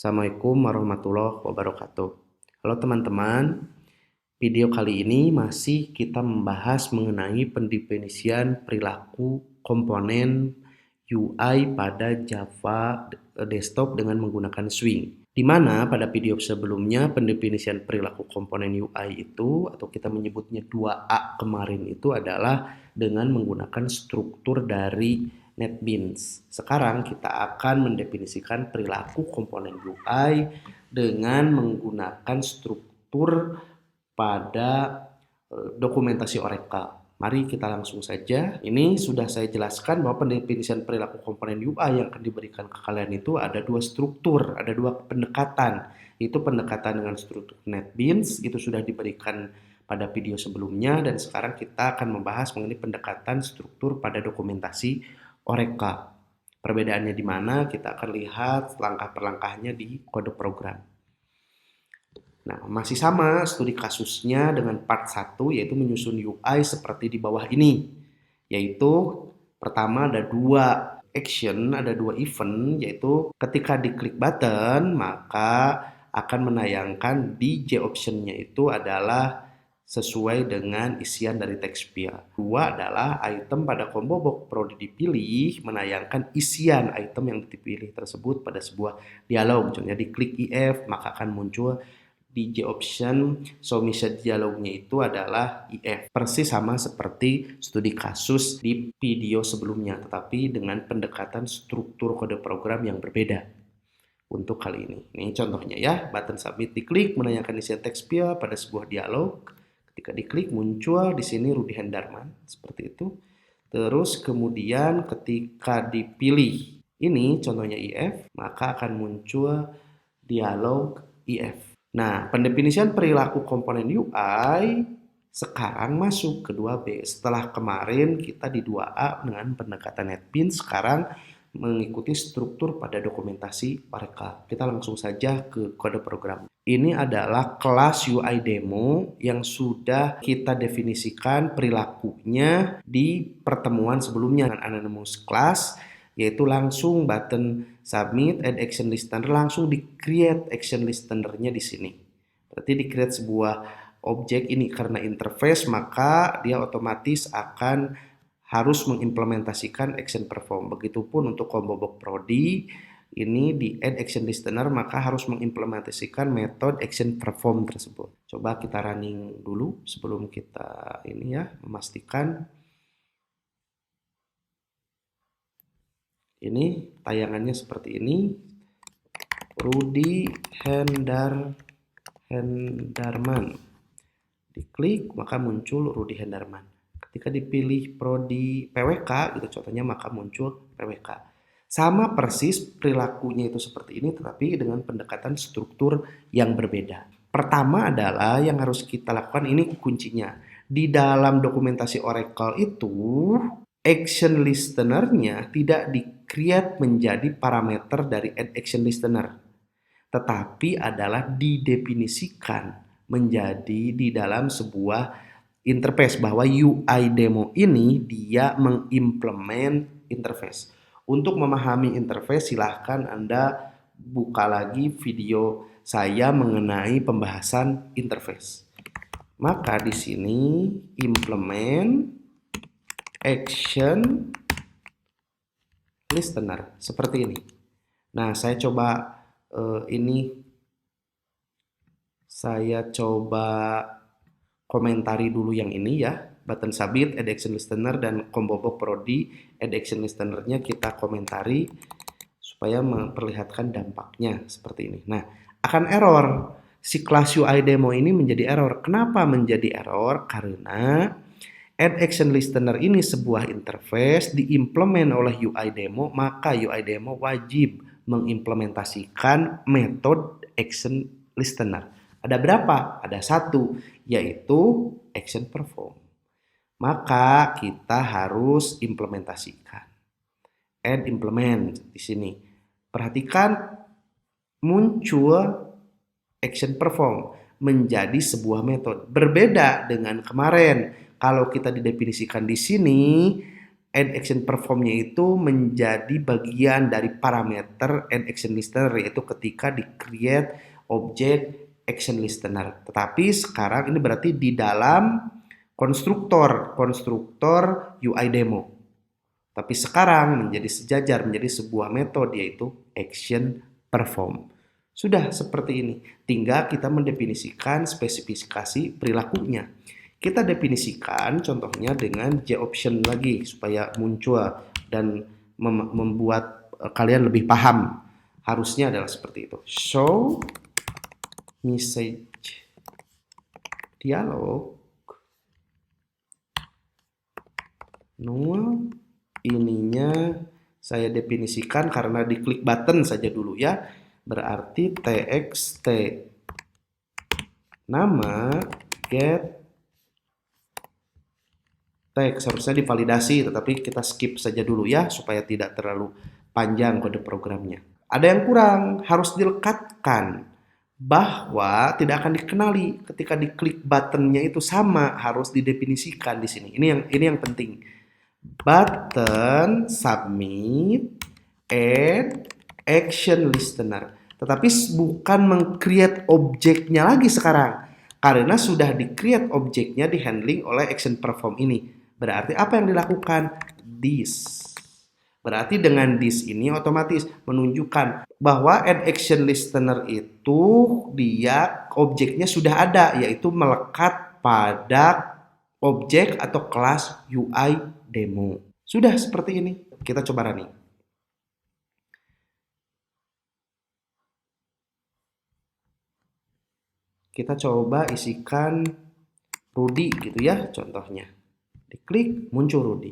Assalamualaikum warahmatullahi wabarakatuh. Halo teman-teman, video kali ini masih kita membahas mengenai pendefinisian perilaku komponen UI pada Java Desktop dengan menggunakan Swing. Di mana pada video sebelumnya pendefinisian perilaku komponen UI itu, atau kita menyebutnya 2A kemarin itu adalah dengan menggunakan struktur dari NetBeans. Sekarang kita akan mendefinisikan perilaku komponen UI dengan menggunakan struktur pada dokumentasi Oracle. Mari kita langsung saja. Ini sudah saya jelaskan bahwa pendefinisian perilaku komponen UI yang akan diberikan ke kalian itu ada dua struktur, ada dua pendekatan. Itu pendekatan dengan struktur NetBeans, itu sudah diberikan pada video sebelumnya, dan sekarang kita akan membahas mengenai pendekatan struktur pada dokumentasi Oracle. Perbedaannya di mana? Kita akan lihat langkah per langkahnya di kode program. Nah, masih sama studi kasusnya dengan part 1, yaitu menyusun UI seperti di bawah ini. Yaitu pertama ada dua action, ada dua event, yaitu ketika diklik button maka akan menayangkan DJ option-nya itu adalah sesuai dengan isian dari text field. Dua adalah item pada combo box prodi dipilih menayangkan isian item yang dipilih tersebut pada sebuah dialog. Contohnya diklik IF maka akan muncul DJ option submission dialognya itu adalah IF. Persis sama seperti studi kasus di video sebelumnya, tetapi dengan pendekatan struktur kode program yang berbeda untuk kali ini. Ini contohnya ya, button submit diklik menayangkan isian text field pada sebuah dialog. Ketika diklik muncul di sini Rudy Hendarman seperti itu. Terus kemudian ketika dipilih ini contohnya IF, maka akan muncul dialog IF. Nah, pendefinisian perilaku komponen UI sekarang masuk ke 2B. Setelah kemarin kita di 2A dengan pendekatan NetBeans, sekarang mengikuti struktur pada dokumentasi Oracle. Kita langsung saja ke kode program. Ini adalah kelas UI demo yang sudah kita definisikan perilakunya di pertemuan sebelumnya dengan anonymous class, yaitu langsung button submit add action listener, langsung di create action listener-nya di sini. Berarti di create sebuah objek ini karena interface, maka dia otomatis akan harus mengimplementasikan action perform. Begitupun untuk combo box prodi ini di add action listener maka harus mengimplementasikan metode action perform tersebut. Coba kita running dulu sebelum kita ini ya, memastikan. Ini tayangannya seperti ini. Rudy Hendarman. Diklik maka muncul Rudy Hendarman. Ketika dipilih prodi PWK gitu contohnya maka muncul PWK. Sama persis perilakunya itu seperti ini tetapi dengan pendekatan struktur yang berbeda. Pertama adalah yang harus kita lakukan, ini kuncinya. Di dalam dokumentasi Oracle itu action listener-nya tidak di-create menjadi parameter dari add action listener, tetapi adalah didefinisikan menjadi di dalam sebuah interface, bahwa UI demo ini dia mengimplement interface. Untuk memahami interface silahkan Anda buka lagi video saya mengenai pembahasan interface. Maka di sini implement action listener seperti ini. Nah, saya coba saya coba komentari dulu yang ini ya, button submit add action listener dan combo box prodi add action listener-nya kita komentari supaya memperlihatkan dampaknya seperti ini. Nah, akan error. Si kelas UI demo ini menjadi error. Kenapa menjadi error? Karena add action listener ini sebuah interface diimplement oleh UI demo, maka UI demo wajib mengimplementasikan metode action listener. Ada berapa? Ada satu, yaitu action perform. Maka kita harus implementasikan. Add implement di sini. Perhatikan muncul action perform menjadi sebuah metode. Berbeda dengan kemarin. Kalau kita didefinisikan di sini add action perform-nya itu menjadi bagian dari parameter add action listener, yaitu ketika di create object action listener. Tetapi sekarang ini berarti di dalam konstruktor UI demo. Tapi sekarang menjadi sejajar, menjadi sebuah metode, yaitu action perform. Sudah seperti ini. Tinggal kita mendefinisikan spesifikasi perilakunya. Kita definisikan contohnya dengan JOption lagi supaya muncul dan membuat kalian lebih paham. Harusnya adalah seperti itu. Show message dialog null, ininya saya definisikan karena diklik button saja dulu ya. Berarti txt nama get text, harusnya divalidasi, tetapi kita skip saja dulu ya supaya tidak terlalu panjang kode programnya. Ada yang kurang, harus dilekatkan bahwa tidak akan dikenali ketika diklik buttonnya itu sama, harus didefinisikan di sini. Ini yang penting. Button submit add action listener. Tetapi bukan meng-create objeknya lagi sekarang. Karena sudah di-create objeknya, di-handling oleh action perform ini. Berarti apa yang dilakukan? This. Berarti dengan this ini otomatis menunjukkan bahwa add action listener itu dia objeknya sudah ada, yaitu melekat pada objek atau kelas UI demo. Sudah seperti ini. Kita coba running. Kita coba isikan Rudy gitu ya contohnya. Diklik muncul Rudy.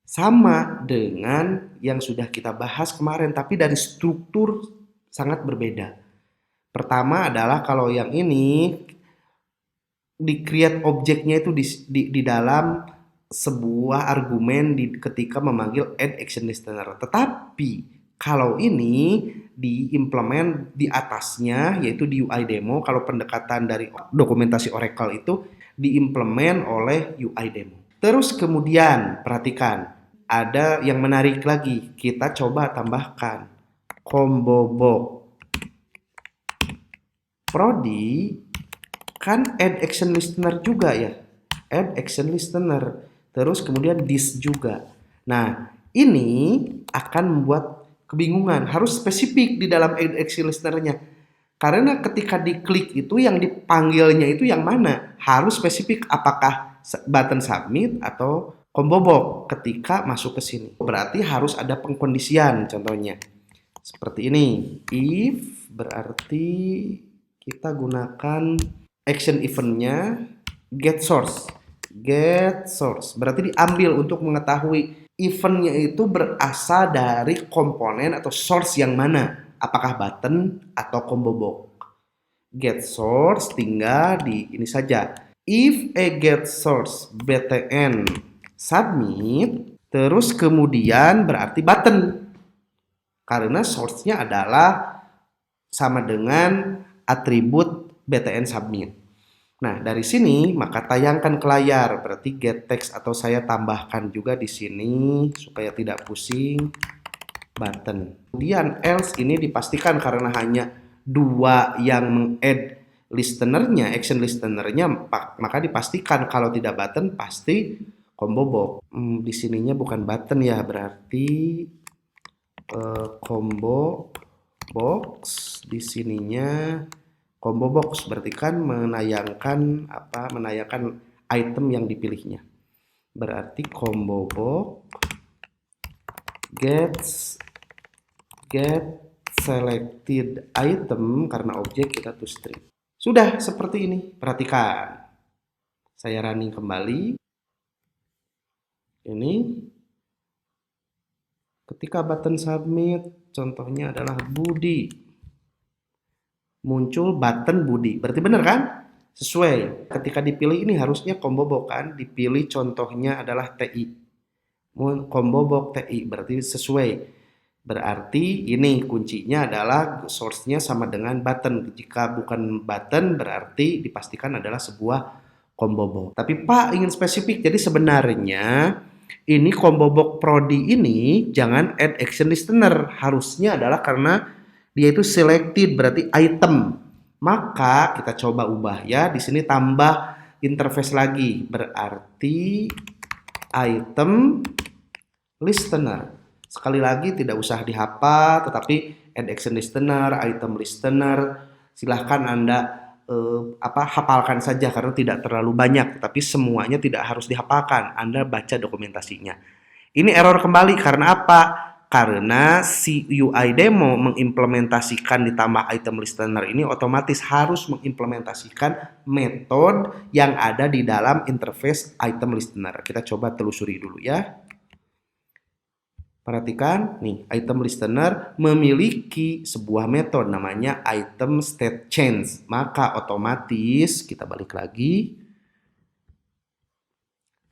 Sama dengan yang sudah kita bahas kemarin, tapi dari struktur sangat berbeda. Pertama adalah kalau yang ini di-create objeknya itu di dalam sebuah argumen ketika memanggil add action listener. Tetapi kalau ini diimplement di atasnya, yaitu di UI demo, kalau pendekatan dari dokumentasi Oracle itu diimplement oleh UI demo. Terus kemudian perhatikan, ada yang menarik lagi. Kita coba tambahkan combo box. Prodi kan add action listener juga ya. Add action listener. Terus kemudian this juga. Nah, ini akan membuat kebingungan. Harus spesifik di dalam add action listenernya. Karena ketika diklik itu yang dipanggilnya itu yang mana? Harus spesifik, apakah button submit atau combo box ketika masuk ke sini. Berarti harus ada pengkondisian contohnya. Seperti ini. If berarti kita gunakan action eventnya get source. Get source. Berarti diambil untuk mengetahui eventnya itu berasal dari komponen atau source yang mana. Apakah button atau combo box. Get source tinggal di ini saja. If a get source btn submit, terus kemudian berarti button. Karena source-nya adalah sama dengan atribut btn submit. Nah, dari sini maka tayangkan ke layar. Berarti get text atau saya tambahkan juga di sini supaya tidak pusing. Button. Kemudian else ini dipastikan karena hanya dua yang meng-add listenernya, action listenernya, maka dipastikan kalau tidak button pasti combo box. Di sininya bukan button ya, berarti combo box. Di sininya combo box berarti kan menayangkan item yang dipilihnya. Berarti combo box get selected item karena objek kita to string. Sudah seperti ini. Perhatikan. Saya running kembali. Ini ketika button submit contohnya adalah Budi. Muncul button Budi. Berarti benar kan? Sesuai. Ketika dipilih ini harusnya combo box kan? Dipilih contohnya adalah TI. Combo box TI berarti sesuai. Berarti ini kuncinya adalah source-nya sama dengan button. Jika bukan button berarti dipastikan adalah sebuah combo box. Tapi Pak ingin spesifik. Jadi sebenarnya Ini combo box prodi ini jangan add action listener. Harusnya adalah karena dia itu selected berarti item. Maka kita coba ubah ya. Di sini tambah interface lagi. Berarti item listener. Sekali lagi tidak usah dihafal, tetapi add action listener, item listener, silahkan Anda hafalkan saja karena tidak terlalu banyak, tapi semuanya tidak harus dihafalkan. Anda baca dokumentasinya. Ini error kembali karena apa? Karena si UI demo mengimplementasikan ditambah item listener ini otomatis harus mengimplementasikan metode yang ada di dalam interface item listener. Kita coba telusuri dulu ya. Perhatikan nih, item listener memiliki sebuah metode namanya item state change. Maka otomatis kita balik lagi.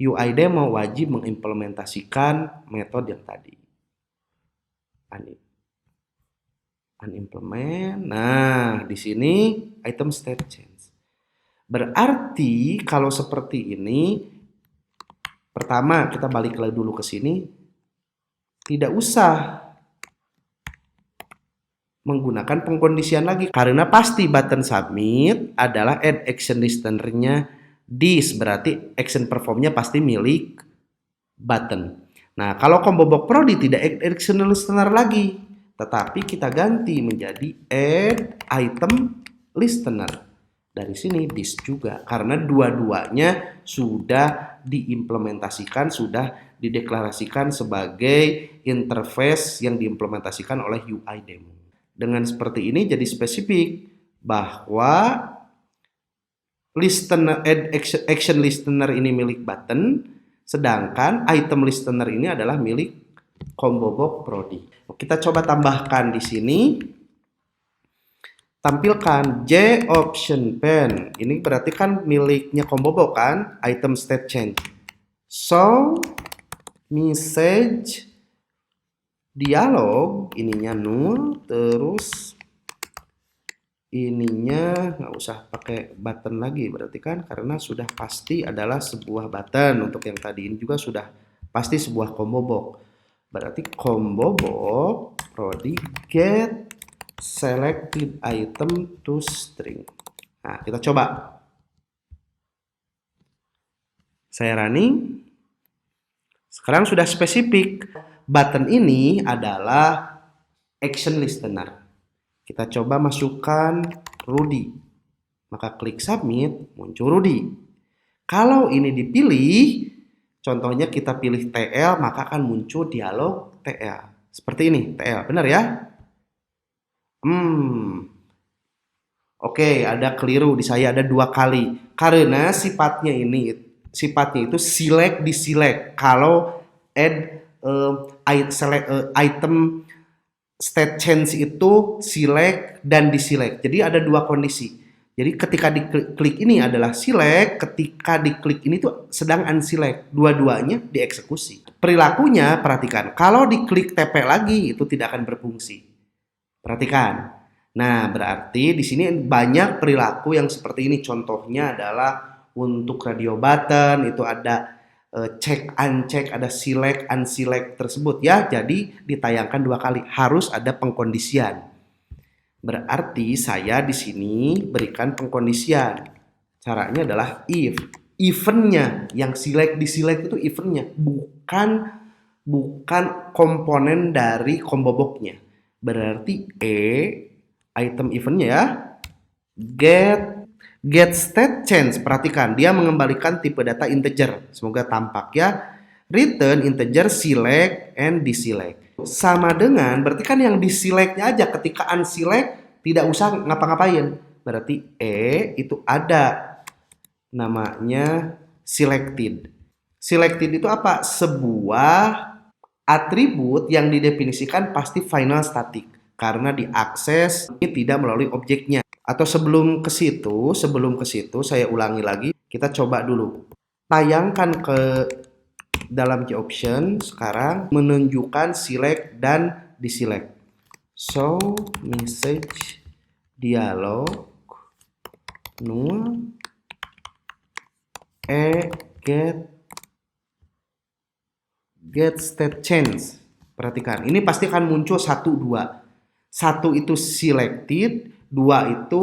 UI demo wajib mengimplementasikan metode yang tadi. Unimplement. Nah, di sini item state change. Berarti kalau seperti ini, pertama kita balik lagi dulu ke sini. Tidak usah menggunakan pengkondisian lagi karena pasti button submit adalah add action listener-nya this, berarti action performnya pasti milik button. Nah, kalau combo box prodi tidak add action listener lagi, tetapi kita ganti menjadi add item listener. Dari sini this juga karena dua-duanya sudah diimplementasikan, sudah dideklarasikan sebagai interface yang diimplementasikan oleh UI demo. Dengan seperti ini jadi spesifik bahwa listener action listener ini milik button, sedangkan item listener ini adalah milik combo box prodi. Kita coba tambahkan di sini. Tampilkan J option pen. Ini berarti kan miliknya combo box kan, item state change. So message dialog ininya null, terus ininya nggak usah pakai button lagi berarti kan, karena sudah pasti adalah sebuah button. Untuk yang tadi ini juga sudah pasti sebuah combo box. Berarti combo box prodi get selected item to string. Nah, kita coba. Saya running. Sekarang sudah spesifik. Button ini adalah action listener. Kita coba masukkan Rudy. Maka klik submit, muncul Rudy. Kalau ini dipilih, contohnya kita pilih TL, maka akan muncul dialog TL. Seperti ini, TL. Benar ya? Oke, ada keliru di saya, ada 2 kali. Karena sifatnya itu select diselect. Kalau add item state change itu select dan diselect. Jadi ada 2 kondisi. Jadi ketika diklik ini adalah select, ketika diklik ini tuh sedang unselect. Dua-duanya dieksekusi. Perilakunya perhatikan, kalau diklik TP lagi itu tidak akan berfungsi. Perhatikan. Nah, berarti di sini banyak perilaku yang seperti ini. Contohnya adalah untuk radio button itu ada check uncheck, ada select unselect tersebut ya. Jadi ditayangkan 2 kali. Harus ada pengkondisian. Berarti saya di sini berikan pengkondisian. Caranya adalah if. Eventnya yang select diselect itu eventnya, bukan komponen dari combo box-nya. Berarti item eventnya ya, get state change. Perhatikan, dia mengembalikan tipe data integer. Semoga tampak ya. Return integer select and deselect. Sama dengan, berarti kan yang diselectnya aja, ketika unselect tidak usah ngapa-ngapain. Berarti itu ada namanya selected. Selected itu apa? Sebuah atribut yang didefinisikan pasti final static karena diakses ini tidak melalui objeknya. Atau sebelum ke situ saya ulangi lagi. Kita coba dulu. Tayangkan ke dalam J option sekarang menunjukkan select dan deselect. So message dialog null get Get state change. Perhatikan, ini pasti akan muncul 1, 2. 1 itu selected, 2 itu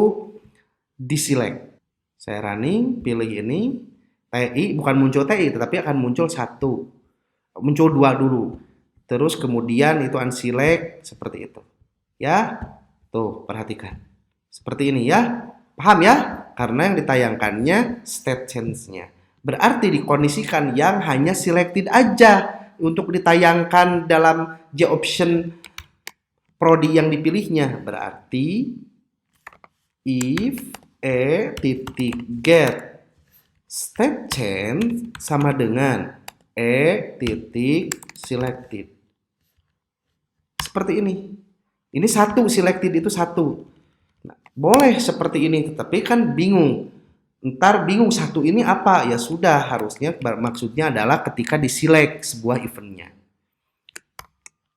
deselect. Saya running, pilih ini, TI, bukan muncul TI, tetapi akan muncul 1. Muncul 2 dulu. Terus kemudian itu unselect, seperti itu. Ya, tuh perhatikan. Seperti ini ya, paham ya? Karena yang ditayangkannya state change-nya. Berarti dikondisikan yang hanya selected aja untuk ditayangkan dalam J option prodi yang dipilihnya. Berarti if titik get state change sama dengan titik selected. Seperti ini. Ini 1 selected itu 1. Nah, boleh seperti ini, tetapi kan bingung. Ntar bingung 1 ini apa? Ya sudah, harusnya maksudnya adalah ketika diselect sebuah eventnya.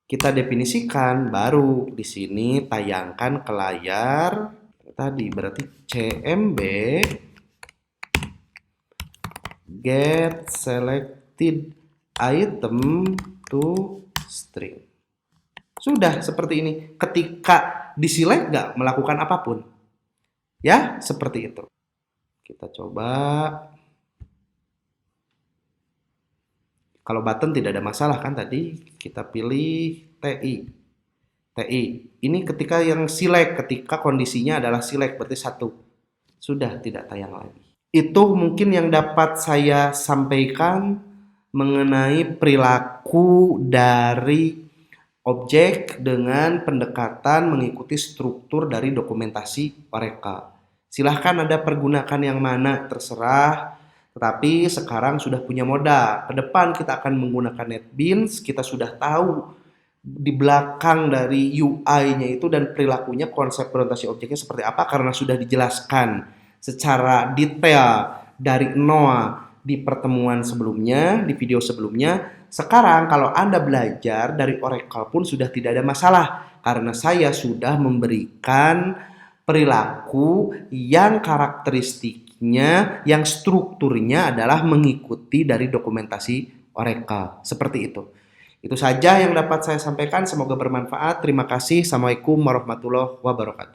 Kita definisikan, baru di sini tayangkan ke layar tadi, berarti CMB get selected item to string. Sudah seperti ini. Ketika diselect nggak melakukan apapun. Ya, seperti itu. Kita coba. Kalau button tidak ada masalah kan tadi. Kita pilih TI. TI. Ini ketika yang select, ketika kondisinya adalah select, berarti 1. Sudah tidak tayang lagi. Itu mungkin yang dapat saya sampaikan mengenai perilaku dari objek dengan pendekatan mengikuti struktur dari dokumentasi Oracle. Silahkan Anda pergunakan yang mana, terserah. Tetapi sekarang sudah punya modal. Ke depan kita akan menggunakan NetBeans. Kita sudah tahu di belakang dari UI-nya itu dan perilakunya, konsep orientasi objeknya seperti apa, karena sudah dijelaskan secara detail dari Noah di pertemuan sebelumnya, di video sebelumnya. Sekarang kalau Anda belajar dari Oracle pun sudah tidak ada masalah, karena saya sudah memberikan perilaku yang karakteristiknya, yang strukturnya adalah mengikuti dari dokumentasi Oracle. Seperti itu. Itu saja yang dapat saya sampaikan, semoga bermanfaat. Terima kasih. Assalamualaikum warahmatullahi wabarakatuh.